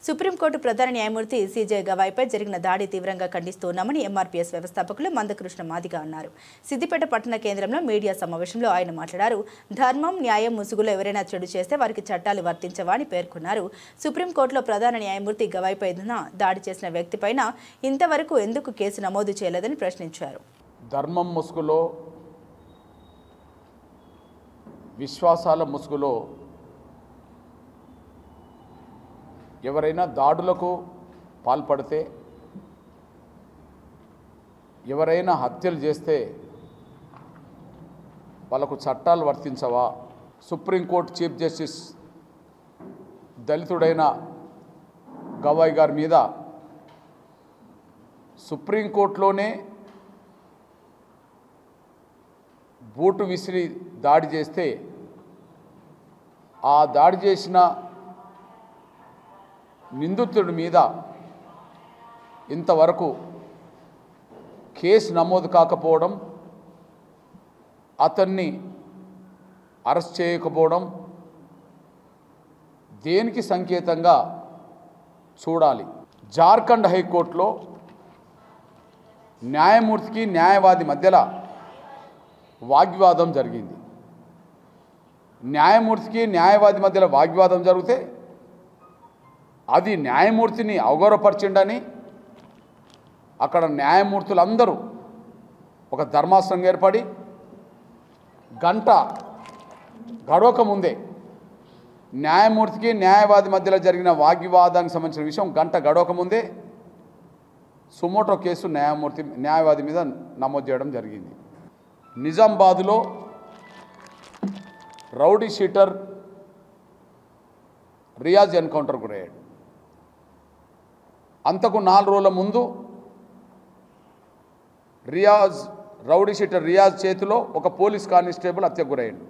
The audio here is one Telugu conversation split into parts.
సుప్రీంకోర్టు ప్రధాన న్యాయమూర్తి సీజే గవాయ్పై జరిగిన దాడి తీవ్రంగా ఖండిస్తున్నామని ఎంఆర్పీఎస్ వ్యవస్థాపకులు మందకృష్ణ మాదిగ అన్నారు. సిద్దిపేట పట్టణ కేంద్రంలో మీడియా సమావేశంలో ఆయన మాట్లాడారు. ధర్మం, న్యాయం ముసుగులో ఎవరైనా చెడు చేస్తే వారికి చట్టాలు వర్తించవా అని పేర్కొన్నారు. సుప్రీంకోర్టులో ప్రధాన న్యాయమూర్తి గవాయ్పై దాడి చేసిన వ్యక్తిపైన ఇంతవరకు ఎందుకు కేసు నమోదు చేయలేదని ప్రశ్నించారు. ధర్మం ముసుగులో, విశ్వాసాల ముసుగులో ఎవరైనా దాడులకు పాల్పడితే, ఎవరైనా హత్యలు చేస్తే వాళ్ళకు చట్టాలు వర్తించవా? సుప్రీంకోర్టు చీఫ్ జస్టిస్ దళితుడైన గవాయ్ గారి మీద సుప్రీంకోర్టులోనే బూటు విసిరి దాడి చేస్తే, ఆ దాడి చేసిన నిందితుడి మీద ఇంతవరకు కేసు నమోదు కాకపోవడం, అతన్ని అరెస్ట్ చేయకపోవడం దేనికి సంకేతంగా చూడాలి? జార్ఖండ్ హైకోర్టులో న్యాయమూర్తికి న్యాయవాది మధ్యలో వాగ్వివాదం జరిగింది. న్యాయమూర్తికి న్యాయవాది మధ్యలో వాగ్వివాదం జరిగితే అది న్యాయమూర్తిని అవగౌరవపరిచిండని అక్కడ న్యాయమూర్తులందరూ ఒక ధర్మాసనం ఏర్పడి గంట గడవక ముందే న్యాయమూర్తికి న్యాయవాది మధ్యలో జరిగిన వాగ్వివాదానికి సంబంధించిన విషయం గంట గడవక ముందే సుమోటో కేసు న్యాయవాది మీద నమోదు చేయడం జరిగింది. నిజామాబాద్లో రౌడీ షీటర్ రియాజ్ ఎన్కౌంటర్ గురయ్యాడు. అంతకు 4 రోజుల ముందు రౌడీ షీటర్ రియాజ్ చేతిలో ఒక పోలీస్ కానిస్టేబుల్ హత్యకు గురయ్యాడు.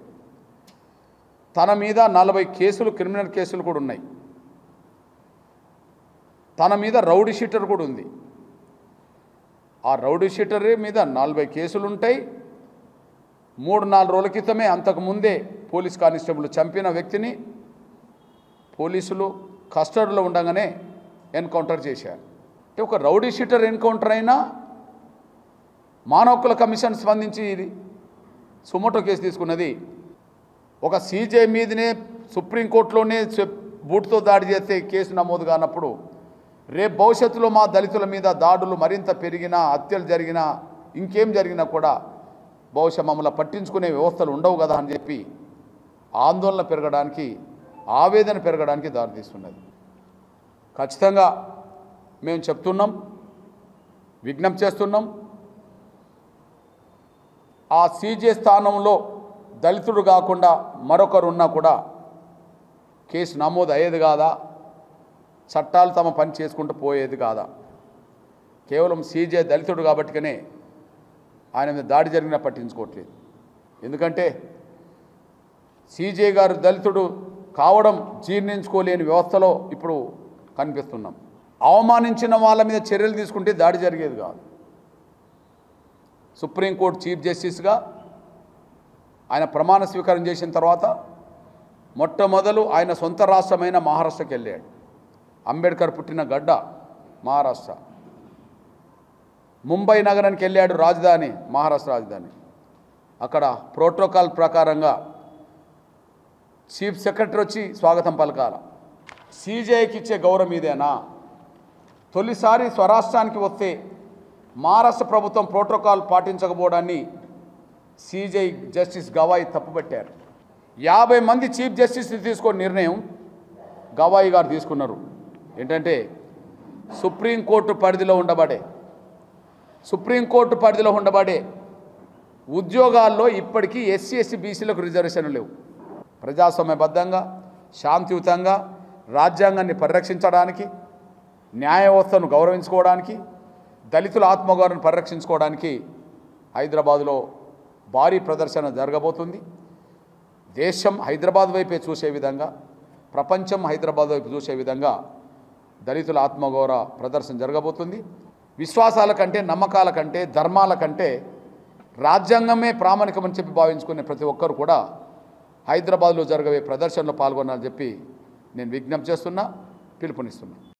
తన మీద 40 కేసులు, క్రిమినల్ కేసులు కూడా ఉన్నాయి. తన మీద రౌడీ షీటర్ కూడా ఉంది. ఆ రౌడీ షీటర్ మీద 40 కేసులు ఉంటాయి. 3-4 రోజుల క్రితమే అంతకుముందే పోలీస్ కానిస్టేబుల్ చంపిన వ్యక్తిని పోలీసులు కస్టడీలో ఉండగానే ఎన్కౌంటర్ చేశారు. అంటే ఒక రౌడీ షీటర్ ఎన్కౌంటర్ అయినా మానవ హక్కుల కమిషన్ స్పందించి సుమోటో కేసు తీసుకున్నది. ఒక సీజే మీదనే సుప్రీంకోర్టులోనే బూటుతో దాడి చేస్తే కేసు నమోదు కానప్పుడు రేపు భవిష్యత్తులో మా దళితుల మీద దాడులు మరింత పెరిగినా, హత్యలు జరిగినా, ఇంకేం జరిగినా కూడా బహుశా మమ్మల్ని పట్టించుకునే వ్యవస్థలు ఉండవు కదా అని చెప్పి ఆందోళన పెరగడానికి, ఆవేదన పెరగడానికి దారితీస్తున్నది. ఖచ్చితంగా మేము చెప్తున్నాం, విజ్ఞప్తి చేస్తున్నాం. ఆ సీజే స్థానంలో దళితుడు కాకుండా మరొకరు ఉన్నా కూడా కేసు నమోదు అయ్యేది కాదా? చట్టాలు తమ పని చేసుకుంటూ పోయేది కాదా? కేవలం సీజే దళితుడు కాబట్టికనే ఆయన మీద దాడి జరిగినా పట్టించుకోవట్లేదు. ఎందుకంటే సీజే గారు దళితుడు కావడం జీర్ణించుకోలేని వ్యవస్థలో ఇప్పుడు కనిపిస్తున్నాం. అవమానించిన వాళ్ళ మీద చర్యలు తీసుకుంటే దాడి జరిగేది కాదు. సుప్రీంకోర్టు చీఫ్ జస్టిస్గా ఆయన ప్రమాణ స్వీకారం చేసిన తర్వాత మొట్టమొదలు ఆయన సొంత రాష్ట్రమైన మహారాష్ట్రకి వెళ్ళాడు. అంబేద్కర్ పుట్టిన గడ్డ మహారాష్ట్ర. ముంబై నగరానికి వెళ్ళాడు, రాజధాని, మహారాష్ట్ర రాజధాని. అక్కడ ప్రోటోకాల్ ప్రకారంగా చీఫ్ సెక్రటరీ వచ్చి స్వాగతం పలకాల. సీజేకి ఇచ్చే గౌరవం ఇదేనా? తొలిసారి స్వరాష్ట్రానికి వస్తే మహారాష్ట్ర ప్రభుత్వం ప్రోటోకాల్ పాటించకపోవడాన్ని సీజే జస్టిస్ గవాయ్ తప్పుపట్టారు. 50 మంది చీఫ్ జస్టిస్ని తీసుకొని నిర్ణయం గవాయ్ గారు తీసుకున్నారు. ఏంటంటే సుప్రీంకోర్టు పరిధిలో ఉండబడే ఉద్యోగాల్లో ఇప్పటికీ ఎస్సీ, ఎస్టీ, బీసీలకు రిజర్వేషన్లు లేవు. ప్రజాస్వామ్యబద్ధంగా, శాంతియుతంగా రాజ్యాంగాన్ని పరిరక్షించడానికి, న్యాయ వ్యవస్థను గౌరవించుకోవడానికి, దళితుల ఆత్మగౌరవాన్ని పరిరక్షించుకోవడానికి హైదరాబాదులో భారీ ప్రదర్శన జరగబోతుంది. దేశం హైదరాబాద్ వైపే చూసే విధంగా, ప్రపంచం హైదరాబాద్ వైపు చూసే విధంగా దళితుల ఆత్మగౌరవ ప్రదర్శన జరగబోతుంది. విశ్వాసాల కంటే, నమ్మకాల కంటే, ధర్మాల కంటే రాజ్యాంగమే ప్రామాణికమని చెప్పి భావించుకునే ప్రతి ఒక్కరు కూడా హైదరాబాద్లో జరగబోయే ప్రదర్శనలో పాల్గొనాలని చెప్పి నేను విజ్ఞప్తి చేస్తున్నా. పిలుపునిస్తున్నాం.